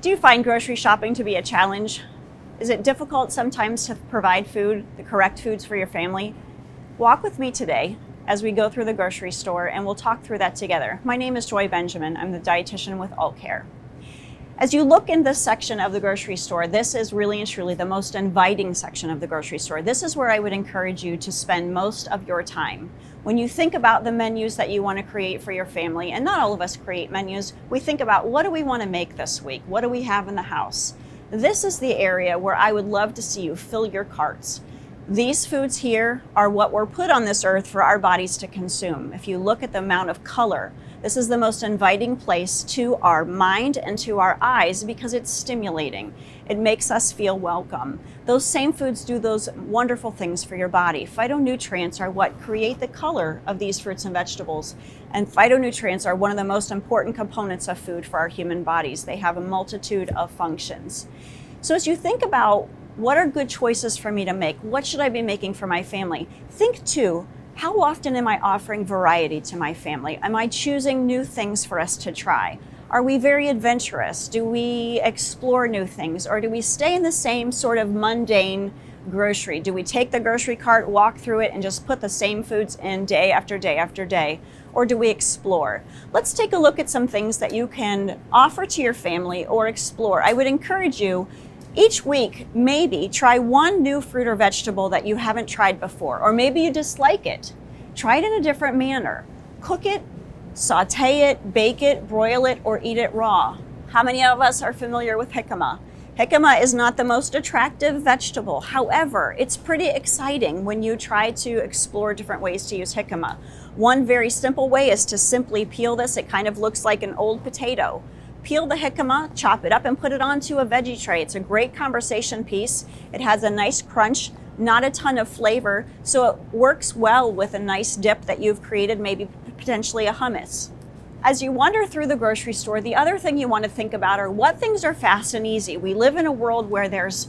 Do you find grocery shopping to be a challenge? Is it difficult sometimes to provide food, the correct foods for your family? Walk with me today as we go through the grocery store and we'll talk through that together. My name is Joy Benjamin. I'm the dietitian with AultCare. As you look in this section of the grocery store, this is really and truly the most inviting section of the grocery store. This is where I would encourage you to spend most of your time. When you think about the menus that you want to create for your family, and not all of us create menus, we think about what do we want to make this week? What do we have in the house? This is the area where I would love to see you fill your carts. These foods here are what were put on this earth for our bodies to consume. If you look at the amount of color, this is the most inviting place to our mind and to our eyes because it's stimulating. It makes us feel welcome. Those same foods do those wonderful things for your body. Phytonutrients are what create the color of these fruits and vegetables. And phytonutrients are one of the most important components of food for our human bodies. They have a multitude of functions. So as you think about what are good choices for me to make, what should I be making for my family? Think too, how often am I offering variety to my family? Am I choosing new things for us to try? Are we very adventurous? Do we explore new things? Or do we stay in the same sort of mundane grocery? Do we take the grocery cart, walk through it, and just put the same foods in day after day after day? Or do we explore? Let's take a look at some things that you can offer to your family or explore. I would encourage you each week, maybe try one new fruit or vegetable that you haven't tried before, or maybe you dislike it. Try it in a different manner. Cook it, saute it, bake it, broil it, or eat it raw. How many of us are familiar with jicama? Jicama is not the most attractive vegetable. However, it's pretty exciting when you try to explore different ways to use jicama. One very simple way is to simply peel this. It kind of looks like an old potato. Peel the jicama, chop it up, and put it onto a veggie tray. It's a great conversation piece. It has a nice crunch, not a ton of flavor, so it works well with a nice dip that you've created, maybe potentially a hummus. As you wander through the grocery store, the other thing you want to think about are what things are fast and easy. We live in a world where there's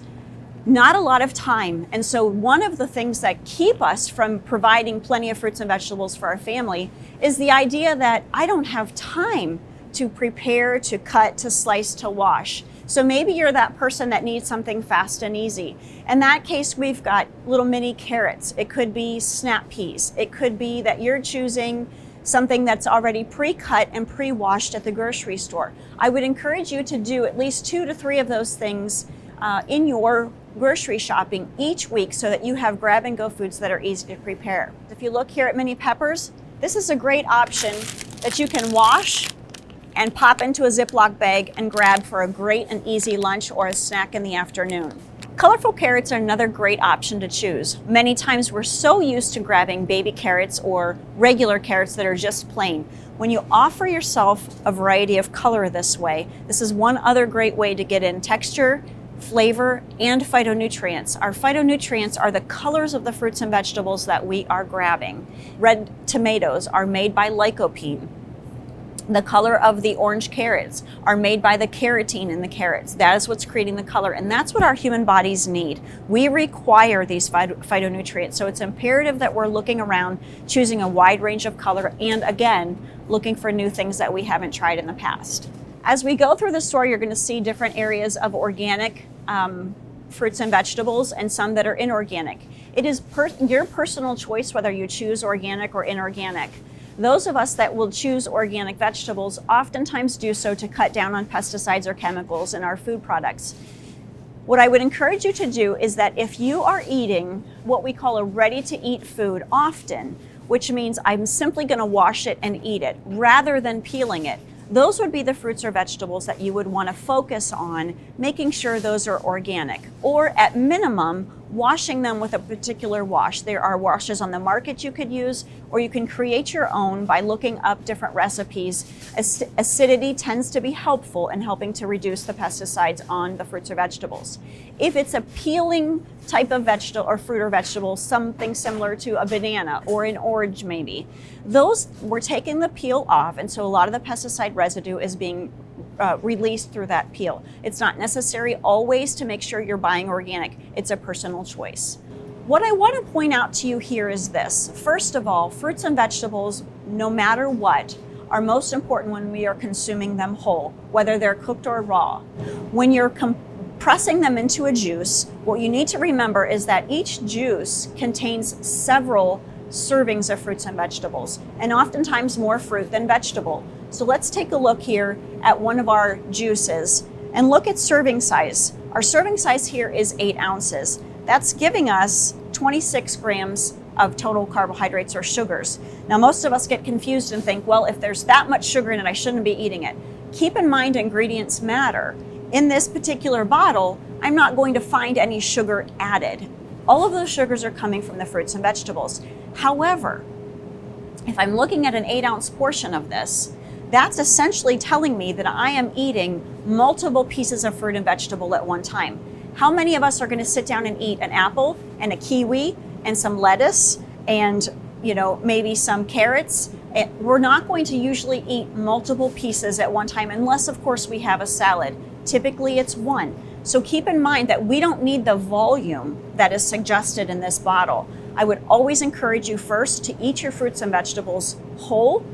not a lot of time, and so one of the things that keep us from providing plenty of fruits and vegetables for our family is the idea that I don't have time to prepare, to cut, to slice, to wash. So maybe you're that person that needs something fast and easy. In that case, we've got little mini carrots. It could be snap peas. It could be that you're choosing something that's already pre-cut and pre-washed at the grocery store. I would encourage you to do at least 2 to 3 of those things in your grocery shopping each week so that you have grab-and-go foods that are easy to prepare. If you look here at mini peppers, this is a great option that you can wash and pop into a Ziploc bag and grab for a great and easy lunch or a snack in the afternoon. Colorful carrots are another great option to choose. Many times we're so used to grabbing baby carrots or regular carrots that are just plain. When you offer yourself a variety of color this way, this is one other great way to get in texture, flavor, and phytonutrients. Our phytonutrients are the colors of the fruits and vegetables that we are grabbing. Red tomatoes are made by lycopene. The color of the orange carrots are made by the carotene in the carrots. That is what's creating the color, and that's what our human bodies need. We require these phytonutrients, so it's imperative that we're looking around, choosing a wide range of color, and again, looking for new things that we haven't tried in the past. As we go through the store, you're going to see different areas of organic fruits and vegetables and some that are inorganic. It is your personal choice whether you choose organic or inorganic. Those of us that will choose organic vegetables oftentimes do so to cut down on pesticides or chemicals in our food products. What I would encourage you to do is that if you are eating what we call a ready-to-eat food often, which means I'm simply going to wash it and eat it rather than peeling it, those would be the fruits or vegetables that you would want to focus on making sure those are organic, or at minimum, washing them with a particular wash. There are washes on the market you could use, or you can create your own by looking up different recipes. Acidity tends to be helpful in helping to reduce the pesticides on the fruits or vegetables. If it's a peeling type of vegetable or fruit or vegetable, something similar to a banana or an orange maybe, those we're taking the peel off, and so a lot of the pesticide residue is being released through that peel. It's not necessary always to make sure you're buying organic. It's a personal choice. What I want to point out to you here is this. First of all, fruits and vegetables, no matter what, are most important when we are consuming them whole, whether they're cooked or raw. When you're pressing them into a juice, what you need to remember is that each juice contains several servings of fruits and vegetables, and oftentimes more fruit than vegetable. So let's take a look here at one of our juices and look at serving size. Our serving size here is 8 ounces. That's giving us 26 grams of total carbohydrates or sugars. Now, most of us get confused and think, well, if there's that much sugar in it, I shouldn't be eating it. Keep in mind, ingredients matter. In this particular bottle, I'm not going to find any sugar added. All of those sugars are coming from the fruits and vegetables. However, if I'm looking at an 8-ounce portion of this, that's essentially telling me that I am eating multiple pieces of fruit and vegetable at one time. How many of us are going to sit down and eat an apple and a kiwi and some lettuce and maybe some carrots? We're not going to usually eat multiple pieces at one time unless, of course, we have a salad. Typically it's one. So keep in mind that we don't need the volume that is suggested in this bottle. I would always encourage you first to eat your fruits and vegetables whole,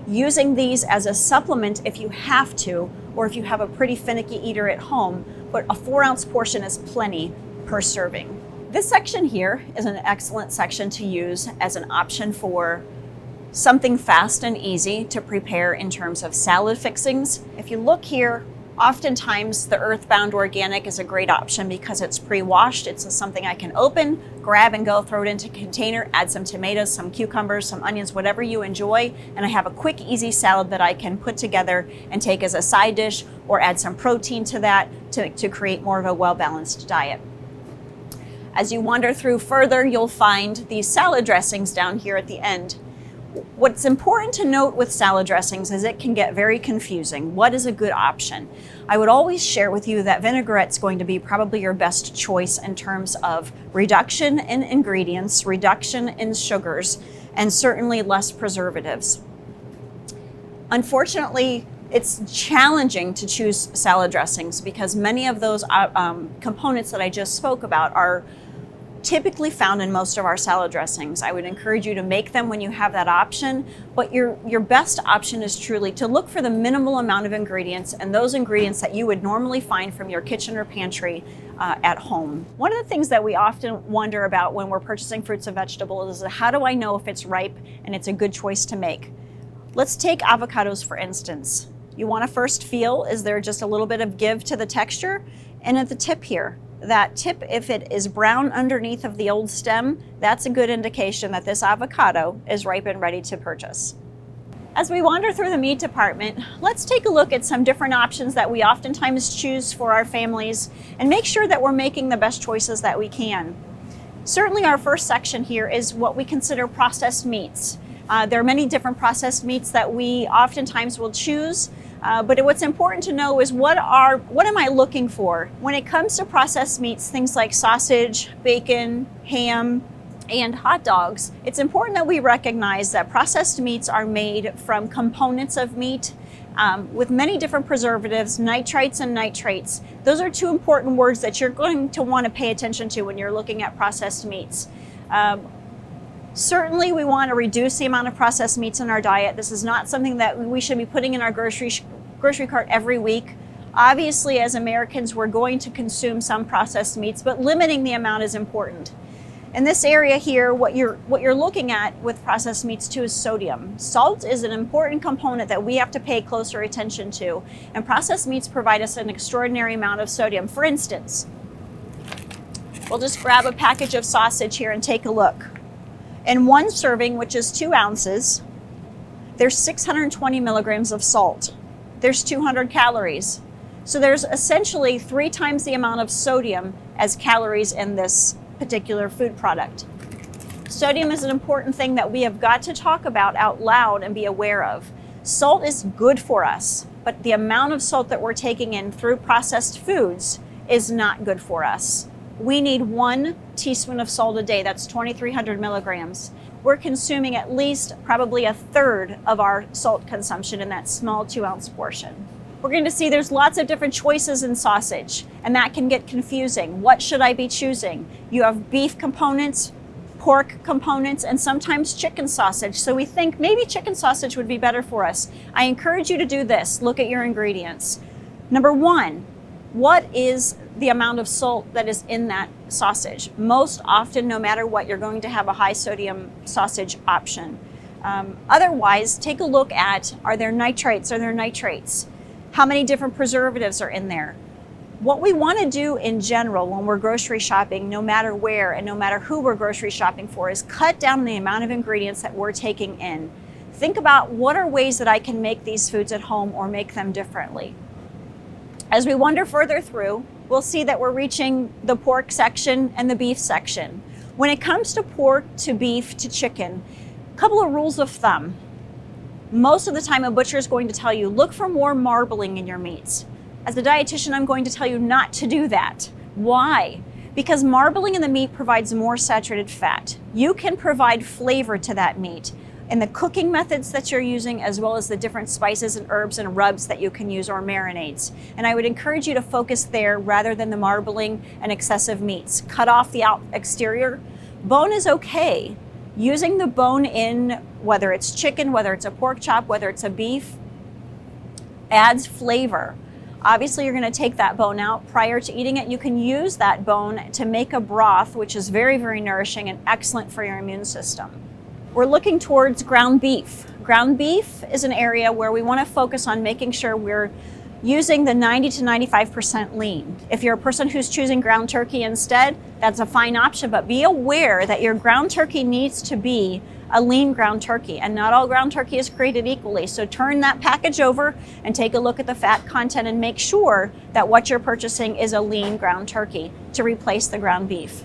using these as a supplement if you have to, or if you have a pretty finicky eater at home, but a 4-ounce portion is plenty per serving. This section here is an excellent section to use as an option for something fast and easy to prepare in terms of salad fixings. If you look here, oftentimes the Earthbound Organic is a great option because it's pre-washed. It's something I can open, grab and go, throw it into a container, add some tomatoes, some cucumbers, some onions, whatever you enjoy, and I have a quick, easy salad that I can put together and take as a side dish or add some protein to that to create more of a well-balanced diet. As you wander through further, you'll find these salad dressings down here at the end. What's important to note with salad dressings is it can get very confusing. What is a good option? I would always share with you that vinaigrette's going to be probably your best choice in terms of reduction in ingredients, reduction in sugars, and certainly less preservatives. Unfortunately, it's challenging to choose salad dressings because many of those components that I just spoke about are typically found in most of our salad dressings. I would encourage you to make them when you have that option, but your best option is truly to look for the minimal amount of ingredients and those ingredients that you would normally find from your kitchen or pantry at home. One of the things that we often wonder about when we're purchasing fruits and vegetables is how do I know if it's ripe and it's a good choice to make? Let's take avocados for instance. You want to first feel, is there just a little bit of give to the texture? And at the tip here, that tip, if it is brown underneath of the old stem, that's a good indication that this avocado is ripe and ready to purchase. As we wander through the meat department, let's take a look at some different options that we oftentimes choose for our families and make sure that we're making the best choices that we can. Certainly our first section here is what we consider processed meats. There are many different processed meats that we oftentimes will choose. But what's important to know is what am I looking for? When it comes to processed meats, things like sausage, bacon, ham, and hot dogs, it's important that we recognize that processed meats are made from components of meat with many different preservatives, nitrites and nitrates. Those are two important words that you're going to want to pay attention to when you're looking at processed meats. Certainly we want to reduce the amount of processed meats in our diet. This is not something that we should be putting in our grocery cart every week. Obviously, as Americans, we're going to consume some processed meats, but limiting the amount is important. In this area here, what you're looking at with processed meats too is sodium. Salt is an important component that we have to pay closer attention to, and processed meats provide us an extraordinary amount of sodium. For instance, we'll just grab a package of sausage here and take a look. In one serving, which is 2 ounces, there's 620 milligrams of salt. There's 200 calories. So there's essentially 3 times the amount of sodium as calories in this particular food product. Sodium is an important thing that we have got to talk about out loud and be aware of. Salt is good for us, but the amount of salt that we're taking in through processed foods is not good for us. We need 1 teaspoon of salt a day. That's 2,300 milligrams. We're consuming at least probably a third of our salt consumption in that small 2-ounce portion. We're going to see there's lots of different choices in sausage, and that can get confusing. What should I be choosing? You have beef components, pork components, and sometimes chicken sausage. So we think maybe chicken sausage would be better for us. I encourage you to do this. Look at your ingredients. Number one, what is the amount of salt that is in that sausage? Most often, no matter what, you're going to have a high sodium sausage option. Otherwise, take a look at, are there nitrates? Are there nitrates? How many different preservatives are in there? What we want to do in general when we're grocery shopping, no matter where and no matter who we're grocery shopping for, is cut down the amount of ingredients that we're taking in. Think about what are ways that I can make these foods at home or make them differently. As we wander further through, we'll see that we're reaching the pork section and the beef section. When it comes to pork, to beef, to chicken, a couple of rules of thumb. Most of the time, a butcher is going to tell you, look for more marbling in your meats. As a dietitian, I'm going to tell you not to do that. Why? Because marbling in the meat provides more saturated fat. You can provide flavor to that meat in the cooking methods that you're using, as well as the different spices and herbs and rubs that you can use, or marinades. And I would encourage you to focus there rather than the marbling and excessive meats. Cut off the exterior. Bone is okay. Using the bone in, whether it's chicken, whether it's a pork chop, whether it's a beef, adds flavor. Obviously, you're going to take that bone out prior to eating it. You can use that bone to make a broth, which is very, very nourishing and excellent for your immune system. We're looking towards ground beef. Ground beef is an area where we want to focus on making sure we're using the 90 to 95% lean. If you're a person who's choosing ground turkey instead, that's a fine option, but be aware that your ground turkey needs to be a lean ground turkey, and not all ground turkey is created equally. So turn that package over and take a look at the fat content and make sure that what you're purchasing is a lean ground turkey to replace the ground beef.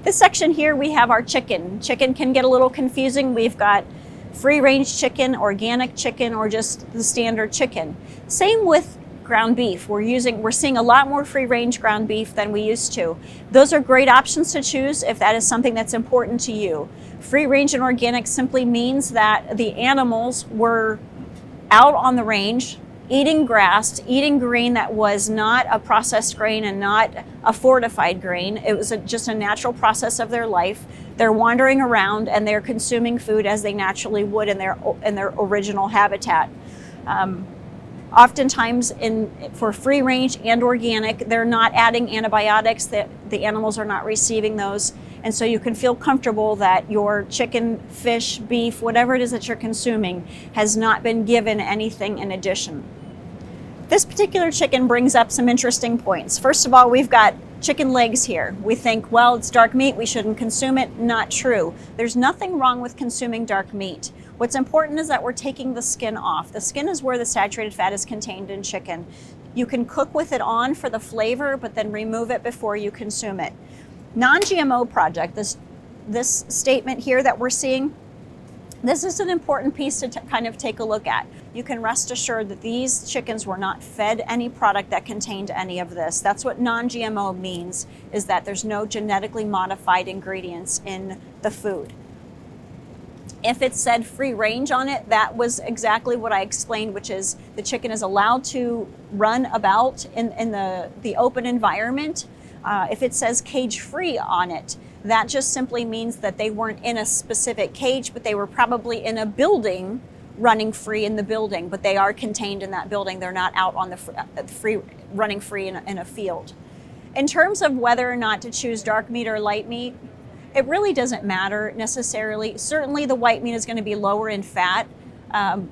This section here, we have our chicken. Chicken can get a little confusing. We've got free-range chicken, organic chicken, or just the standard chicken. Same with ground beef. We're seeing a lot more free-range ground beef than we used to. Those are great options to choose if that is something that's important to you. Free-range and organic simply means that the animals were out on the range, eating grass, eating grain that was not a processed grain and not a fortified grain. It was just a natural process of their life. They're wandering around and they're consuming food as they naturally would in their original habitat. Oftentimes for free range and organic, they're not adding antibiotics, that the animals are not receiving those. And so you can feel comfortable that your chicken, fish, beef, whatever it is that you're consuming has not been given anything in addition. This particular chicken brings up some interesting points. First of all, we've got chicken legs here. We think, well, it's dark meat, we shouldn't consume it. Not true. There's nothing wrong with consuming dark meat. What's important is that we're taking the skin off. The skin is where the saturated fat is contained in chicken. You can cook with it on for the flavor, but then remove it before you consume it. Non-GMO project, this statement here that we're seeing, this is an important piece to kind of take a look at. You can rest assured that these chickens were not fed any product that contained any of this. That's what non-GMO means, is that there's no genetically modified ingredients in the food. If it said free range on it, that was exactly what I explained, which is the chicken is allowed to run about in the open environment. If it says cage free on it, that just simply means that they weren't in a specific cage, but they were probably in a building running free in the building, but they are contained in that building. They're not out on the running free in a field. In terms of whether or not to choose dark meat or light meat, it really doesn't matter necessarily. Certainly the white meat is going to be lower in fat,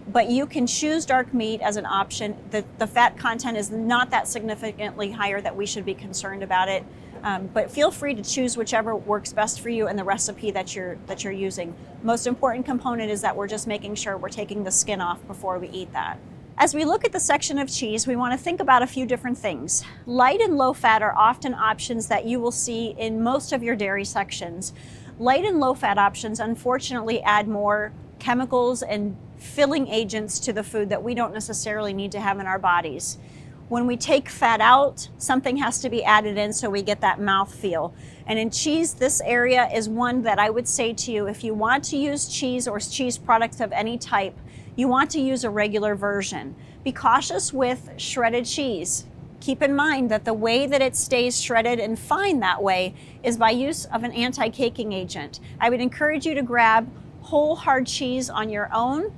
but you can choose dark meat as an option. The fat content is not that significantly higher that we should be concerned about it. But feel free to choose whichever works best for you and the recipe that you're using. Most important component is that we're just making sure we're taking the skin off before we eat that. As we look at the section of cheese, we want to think about a few different things. Light and low fat are often options that you will see in most of your dairy sections. Light and low fat options unfortunately add more chemicals and filling agents to the food that we don't necessarily need to have in our bodies. When we take fat out, something has to be added in so we get that mouthfeel. And in cheese, this area is one that I would say to you, if you want to use cheese or cheese products of any type, you want to use a regular version. Be cautious with shredded cheese. Keep in mind that the way that it stays shredded and fine that way is by use of an anti-caking agent. I would encourage you to grab whole hard cheese on your own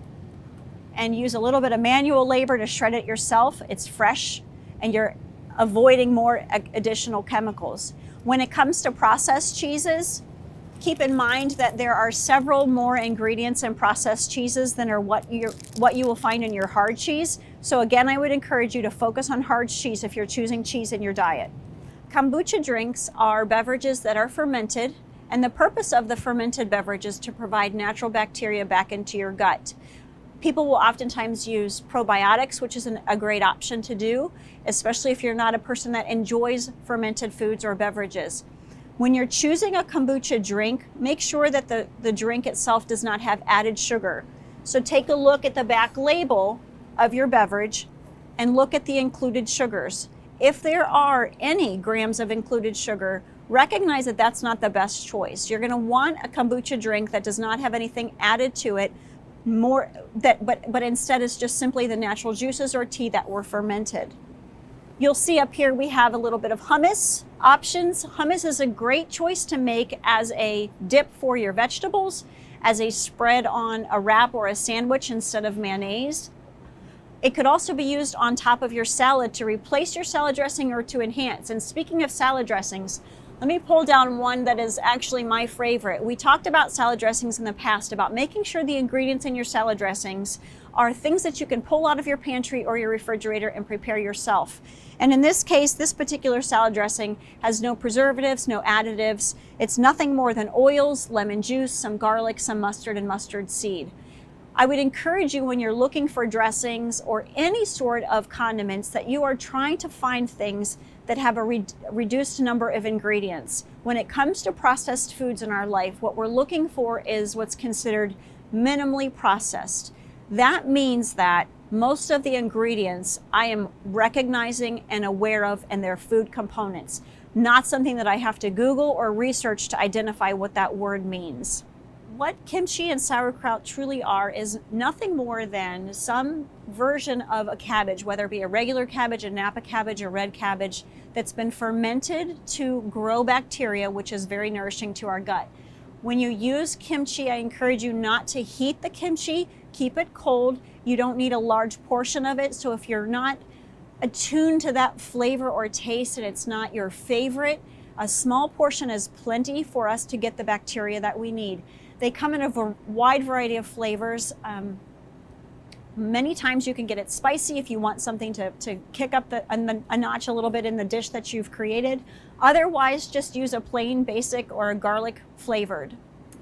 and use a little bit of manual labor to shred it yourself. It's fresh and you're avoiding more additional chemicals. When it comes to processed cheeses, keep in mind that there are several more ingredients in processed cheeses than are what you will find in your hard cheese. So again, I would encourage you to focus on hard cheese if you're choosing cheese in your diet. Kombucha drinks are beverages that are fermented, and the purpose of the fermented beverage is to provide natural bacteria back into your gut. People will oftentimes use probiotics, which is a great option to do, especially if you're not a person that enjoys fermented foods or beverages. When you're choosing a kombucha drink, make sure that the drink itself does not have added sugar. So take a look at the back label of your beverage and look at the included sugars. If there are any grams of included sugar, recognize that that's not the best choice. You're going to want a kombucha drink that does not have anything added to it, but instead is just simply the natural juices or tea that were fermented. You'll see up here we have a little bit of hummus options. Hummus is a great choice to make as a dip for your vegetables, as a spread on a wrap or a sandwich instead of mayonnaise. It could also be used on top of your salad to replace your salad dressing or to enhance. And speaking of salad dressings, let me pull down one that is actually my favorite. We talked about salad dressings in the past, about making sure the ingredients in your salad dressings are things that you can pull out of your pantry or your refrigerator and prepare yourself. And in this case, this particular salad dressing has no preservatives, no additives. It's nothing more than oils, lemon juice, some garlic, some mustard, and mustard seed. I would encourage you when you're looking for dressings or any sort of condiments that you are trying to find things that have a reduced number of ingredients. When it comes to processed foods in our life, what we're looking for is what's considered minimally processed. That means that most of the ingredients I am recognizing and aware of, and their food components, not something that I have to Google or research to identify what that word means. What kimchi and sauerkraut truly are is nothing more than some version of a cabbage, whether it be a regular cabbage, a Napa cabbage, a red cabbage, that's been fermented to grow bacteria, which is very nourishing to our gut. When you use kimchi, I encourage you not to heat the kimchi, keep it cold. You don't need a large portion of it, so if you're not attuned to that flavor or taste and it's not your favorite, a small portion is plenty for us to get the bacteria that we need. They come in a wide variety of flavors. Many times you can get it spicy if you want something to kick up a notch a little bit in the dish that you've created. Otherwise, just use a plain basic or a garlic flavored.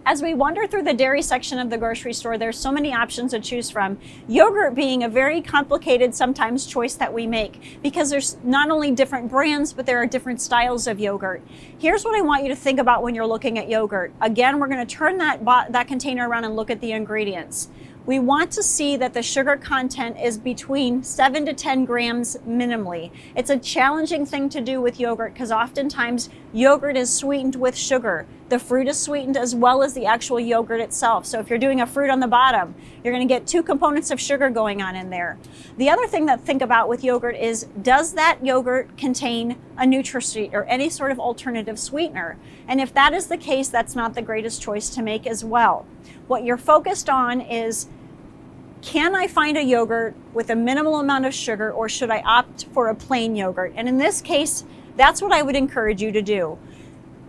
As we wander through the dairy section of the grocery store, there's so many options to choose from. Yogurt being a very complicated sometimes choice that we make because there's not only different brands, but there are different styles of yogurt. Here's what I want you to think about when you're looking at yogurt. Again, we're going to turn that container around and look at the ingredients. We want to see that the sugar content is between 7 to 10 grams minimally. It's a challenging thing to do with yogurt because oftentimes yogurt is sweetened with sugar. The fruit is sweetened as well as the actual yogurt itself. So if you're doing a fruit on the bottom, you're going to get 2 components of sugar going on in there. The other thing to think about with yogurt is, does that yogurt contain a NutraSweet or any sort of alternative sweetener? And if that is the case, that's not the greatest choice to make as well. What you're focused on is, can I find a yogurt with a minimal amount of sugar, or should I opt for a plain yogurt? And in this case, that's what I would encourage you to do.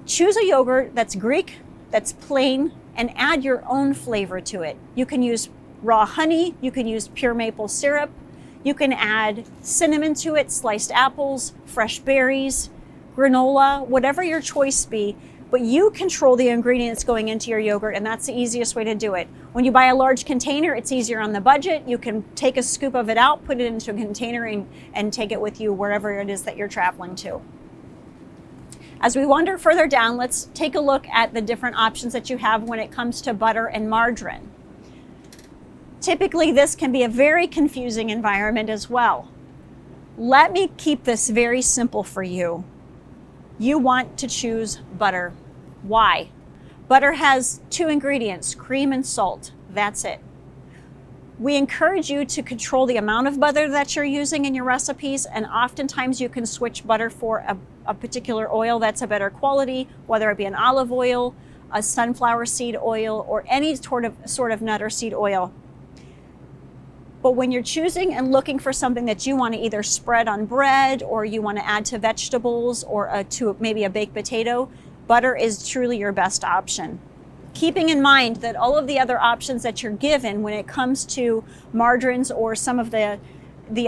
Choose a yogurt that's Greek, that's plain, and add your own flavor to it. You can use raw honey, you can use pure maple syrup, you can add cinnamon to it, sliced apples, fresh berries, granola, whatever your choice be. But you control the ingredients going into your yogurt, and that's the easiest way to do it. When you buy a large container, it's easier on the budget. You can take a scoop of it out, put it into a container, and take it with you wherever it is that you're traveling to. As we wander further down, let's take a look at the different options that you have when it comes to butter and margarine. Typically, this can be a very confusing environment as well. Let me keep this very simple for you. You want to choose butter. Why? Butter has 2 ingredients, cream and salt. That's it. We encourage you to control the amount of butter that you're using in your recipes, and oftentimes you can switch butter for a particular oil that's a better quality, whether it be an olive oil, a sunflower seed oil, or any sort of nut or seed oil. But when you're choosing and looking for something that you want to either spread on bread, or you want to add to vegetables, or to maybe a baked potato, butter is truly your best option. Keeping in mind that all of the other options that you're given when it comes to margarines or some of the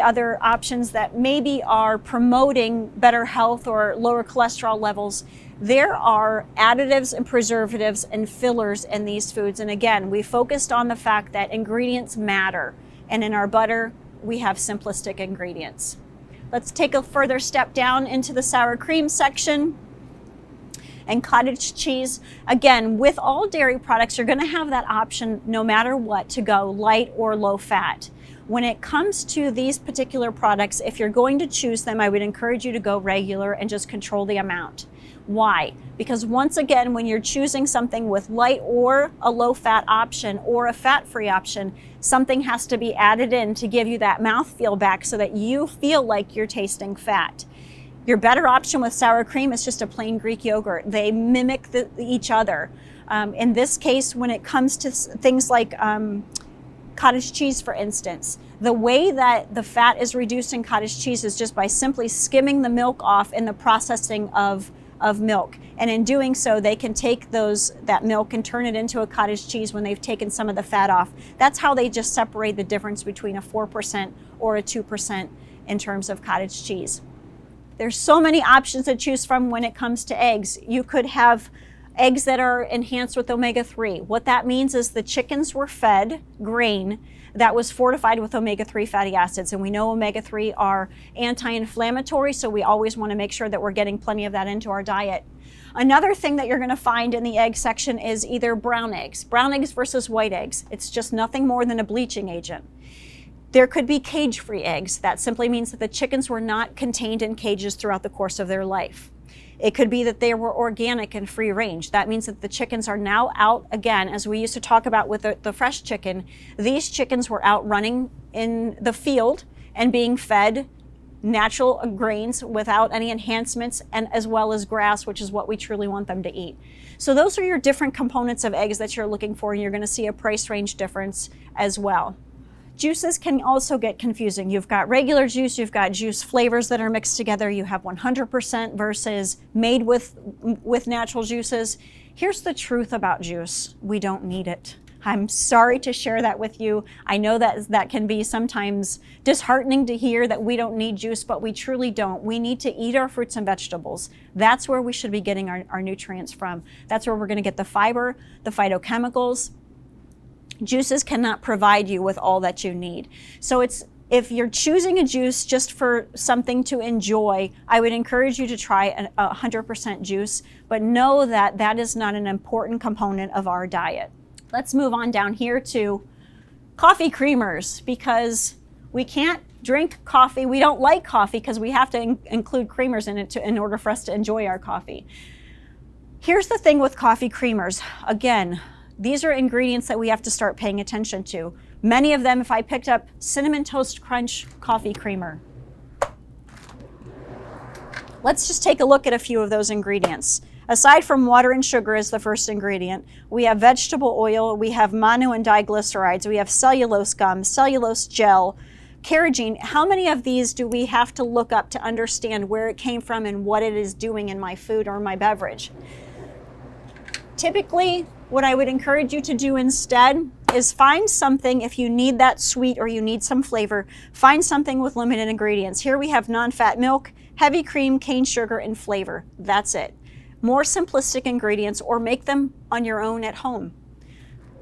other options that maybe are promoting better health or lower cholesterol levels, there are additives and preservatives and fillers in these foods. And again, we focused on the fact that ingredients matter. And in our butter, we have simplistic ingredients. Let's take a further step down into the sour cream section. And cottage cheese, again, with all dairy products, you're going to have that option no matter what to go light or low fat. When it comes to these particular products, if you're going to choose them, I would encourage you to go regular and just control the amount. Why? Because once again, when you're choosing something with light or a low fat option or a fat-free option, something has to be added in to give you that mouthfeel back so that you feel like you're tasting fat. Your better option with sour cream is just a plain Greek yogurt. They mimic each other. In this case, when it comes to things like cottage cheese, for instance, the way that the fat is reduced in cottage cheese is just by simply skimming the milk off in the processing of milk. And in doing so, they can take that milk and turn it into a cottage cheese when they've taken some of the fat off. That's how they just separate the difference between a 4% or a 2% in terms of cottage cheese. There's so many options to choose from when it comes to eggs. You could have eggs that are enhanced with omega-3. What that means is the chickens were fed grain that was fortified with omega-3 fatty acids. And we know omega-3 are anti-inflammatory, so we always want to make sure that we're getting plenty of that into our diet. Another thing that you're going to find in the egg section is either brown eggs versus white eggs. It's just nothing more than a bleaching agent. There could be cage-free eggs. That simply means that the chickens were not contained in cages throughout the course of their life. It could be that they were organic and free range. That means that the chickens are now out again, as we used to talk about with the fresh chicken. These chickens were out running in the field and being fed natural grains without any enhancements, and as well as grass, which is what we truly want them to eat. So those are your different components of eggs that you're looking for, and you're going to see a price range difference as well. Juices can also get confusing. You've got regular juice, you've got juice flavors that are mixed together, you have 100% versus made with natural juices. Here's the truth about juice: we don't need it. I'm sorry to share that with you. I know that can be sometimes disheartening to hear that we don't need juice, but we truly don't. We need to eat our fruits and vegetables. That's where we should be getting our nutrients from. That's where we're going to get the fiber, the phytochemicals. Juices cannot provide you with all that you need. So if you're choosing a juice just for something to enjoy, I would encourage you to try 100% juice, but know that that is not an important component of our diet. Let's move on down here to coffee creamers, because we can't drink coffee. We don't like coffee because we have to include creamers in it in order for us to enjoy our coffee. Here's the thing with coffee creamers. Again, these are ingredients that we have to start paying attention to. Many of them, if I picked up Cinnamon Toast Crunch coffee creamer, let's just take a look at a few of those ingredients. Aside from water and sugar as the first ingredient, we have vegetable oil, we have mono and diglycerides, we have cellulose gum, cellulose gel, carrageenan. How many of these do we have to look up to understand where it came from and what it is doing in my food or my beverage? Typically, what I would encourage you to do instead is find something, if you need that sweet or you need some flavor, find something with limited ingredients. Here we have non-fat milk, heavy cream, cane sugar, and flavor. That's it. More simplistic ingredients, or make them on your own at home.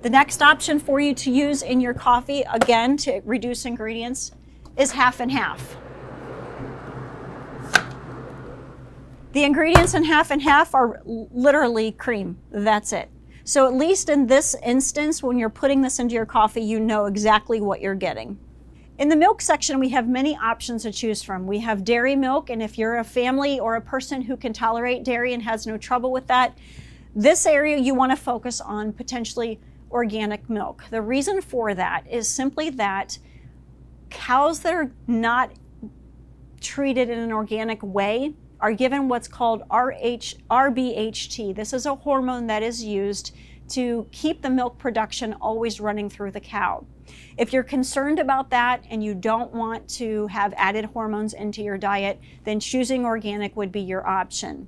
The next option for you to use in your coffee, again, to reduce ingredients, is half and half. The ingredients in half and half are literally cream. That's it. So at least in this instance, when you're putting this into your coffee, you know exactly what you're getting. In the milk section, we have many options to choose from. We have dairy milk, and if you're a family or a person who can tolerate dairy and has no trouble with that, this area you want to focus on potentially organic milk. The reason for that is simply that cows that are not treated in an organic way are given what's called RBHT. This is a hormone that is used to keep the milk production always running through the cow. If you're concerned about that and you don't want to have added hormones into your diet, then choosing organic would be your option.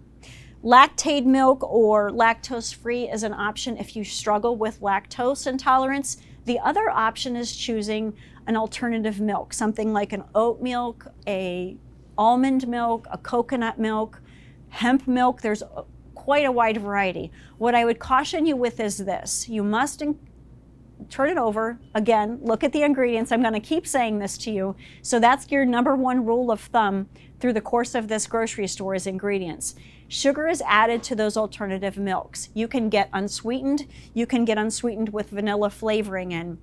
Lactate milk or lactose-free is an option if you struggle with lactose intolerance. The other option is choosing an alternative milk, something like an oat milk, a almond milk, a coconut milk, hemp milk. There's quite a wide variety. What I would caution you with is this. You must turn it over. Again, look at the ingredients. I'm going to keep saying this to you. So that's your number one rule of thumb through the course of this grocery store is ingredients. Sugar is added to those alternative milks. You can get unsweetened. You can get unsweetened with vanilla flavoring in.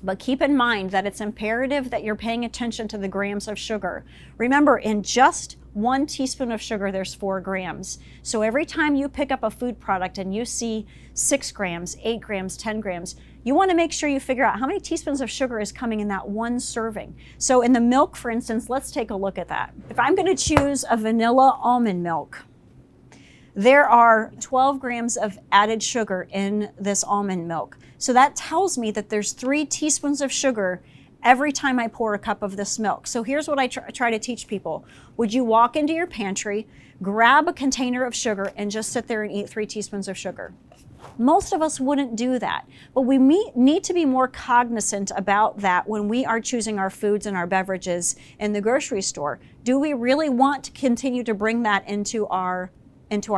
But keep in mind that it's imperative that you're paying attention to the grams of sugar. Remember, in just 1 teaspoon of sugar, there's 4 grams. So every time you pick up a food product and you see 6 grams, 8 grams, 10 grams, you want to make sure you figure out how many teaspoons of sugar is coming in that one serving. So in the milk, for instance, let's take a look at that. If I'm going to choose a vanilla almond milk, there are 12 grams of added sugar in this almond milk. So that tells me that there's 3 teaspoons of sugar every time I pour a cup of this milk. So here's what I try to teach people. Would you walk into your pantry, grab a container of sugar, and just sit there and eat 3 teaspoons of sugar? Most of us wouldn't do that, but we need to be more cognizant about that when we are choosing our foods and our beverages in the grocery store. Do we really want to continue to bring that into our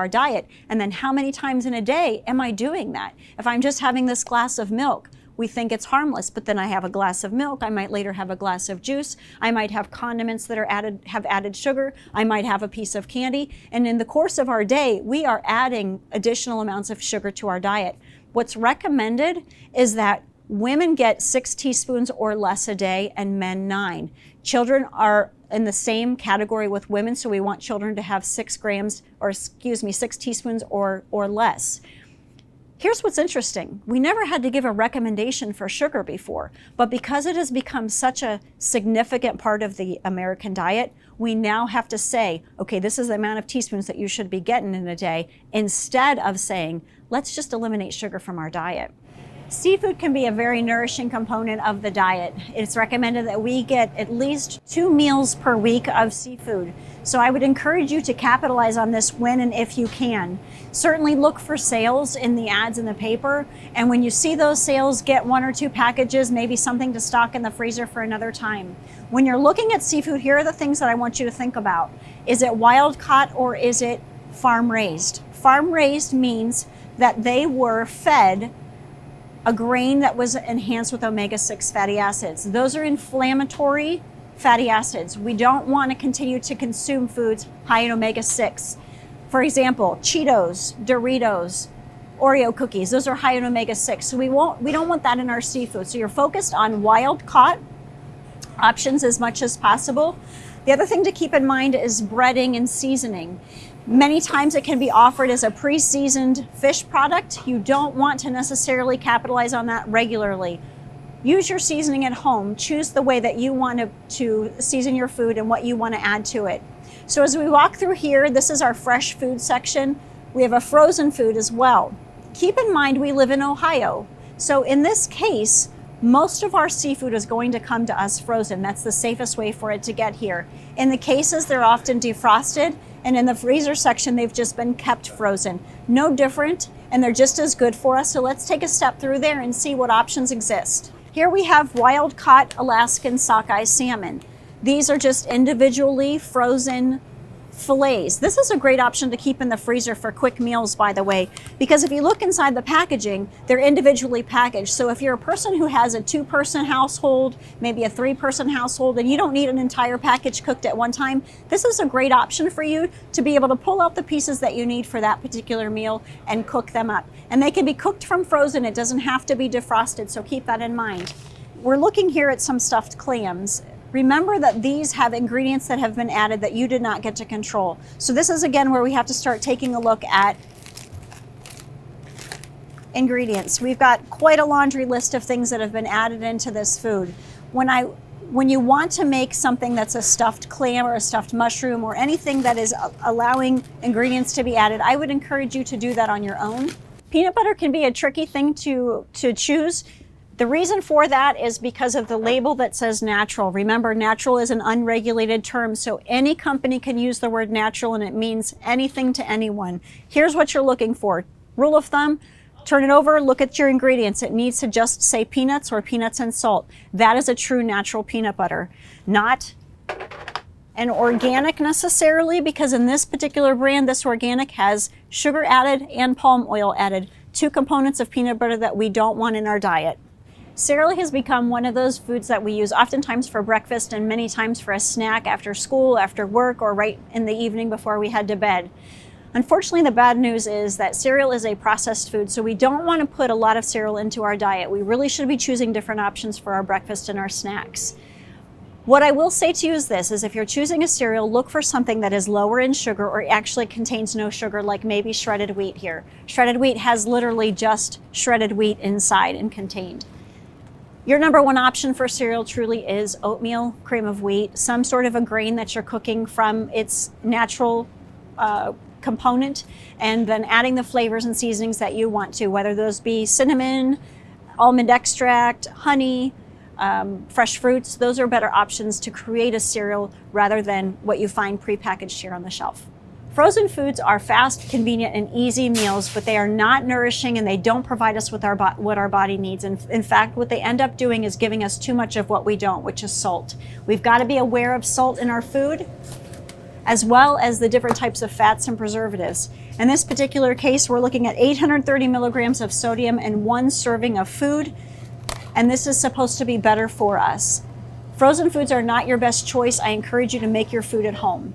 diet? And then how many times in a day am I doing that? If I'm just having this glass of milk, we think it's harmless, but then I have a glass of milk. I might later have a glass of juice. I might have condiments that have added sugar. I might have a piece of candy. And in the course of our day, we are adding additional amounts of sugar to our diet. What's recommended is that women get 6 teaspoons or less a day and men 9. Children are in the same category with women, so we want children to have 6 teaspoons or less. Here's what's interesting. We never had to give a recommendation for sugar before, but because it has become such a significant part of the American diet, we now have to say, okay, this is the amount of teaspoons that you should be getting in a day, instead of saying, let's just eliminate sugar from our diet. Seafood can be a very nourishing component of the diet. It's recommended that we get at least 2 meals per week of seafood. So I would encourage you to capitalize on this when and if you can. Certainly look for sales in the ads in the paper. And when you see those sales, get 1 or 2 packages, maybe something to stock in the freezer for another time. When you're looking at seafood, here are the things that I want you to think about. Is it wild caught or is it farm raised? Farm raised means that they were fed a grain that was enhanced with omega-6 fatty acids. Those are inflammatory fatty acids. We don't want to continue to consume foods high in omega-6. For example, Cheetos, Doritos, Oreo cookies, those are high in omega-6. So we don't want that in our seafood. So you're focused on wild caught options as much as possible. The other thing to keep in mind is breading and seasoning. Many times it can be offered as a pre-seasoned fish product. You don't want to necessarily capitalize on that regularly. Use your seasoning at home. Choose the way that you want to season your food and what you want to add to it. So as we walk through here, this is our fresh food section. We have a frozen food as well. Keep in mind we live in Ohio. So in this case, most of our seafood is going to come to us frozen. That's the safest way for it to get here. In the cases, they're often defrosted, and in the freezer section, they've just been kept frozen. No different, and they're just as good for us. So let's take a step through there and see what options exist. Here we have wild-caught Alaskan sockeye salmon. These are just individually frozen fillets. This is a great option to keep in the freezer for quick meals, by the way, because if you look inside the packaging, they're individually packaged. So if you're a person who has a 2-person household, maybe a 3-person household, and you don't need an entire package cooked at one time, this is a great option for you to be able to pull out the pieces that you need for that particular meal and cook them up. And they can be cooked from frozen. It doesn't have to be defrosted, so keep that in mind. We're looking here at some stuffed clams. Remember that these have ingredients that have been added that you did not get to control. So this is again where we have to start taking a look at Ingredients. We've got quite a laundry list of things that have been added into this food. When you want to make something that's a stuffed clam or a stuffed mushroom or anything that is allowing ingredients to be added, I would encourage you to do that on your own. Peanut butter can be a tricky thing to choose. The reason for that is because of the label that says natural. Remember, natural is an unregulated term, so any company can use the word natural and it means anything to anyone. Here's what you're looking for. Rule of thumb, turn it over, look at your ingredients. It needs to just say peanuts or peanuts and salt. That is a true natural peanut butter. Not an organic necessarily, because in this particular brand, this organic has sugar added and palm oil added, two components of peanut butter that we don't want in our diet. Cereal has become one of those foods that we use oftentimes for breakfast and many times for a snack after school, after work, or right in the evening before we head to bed. Unfortunately, the bad news is that cereal is a processed food, so we don't want to put a lot of cereal into our diet. We really should be choosing different options for our breakfast and our snacks. What I will say to you is this, is if you're choosing a cereal, look for something that is lower in sugar or actually contains no sugar, like maybe shredded wheat here. Shredded wheat has literally just shredded wheat inside and contained. Your number one option for cereal truly is oatmeal, cream of wheat, some sort of a grain that you're cooking from its natural component, and then adding the flavors and seasonings that you want to, whether those be cinnamon, almond extract, honey, fresh fruits. Those are better options to create a cereal rather than what you find prepackaged here on the shelf. Frozen foods are fast, convenient, and easy meals, but they are not nourishing and they don't provide us with what our body needs. And in fact, what they end up doing is giving us too much of what we don't, which is salt. We've got to be aware of salt in our food, as well as the different types of fats and preservatives. In this particular case, we're looking at 830 milligrams of sodium in one serving of food, and this is supposed to be better for us. Frozen foods are not your best choice. I encourage you to make your food at home.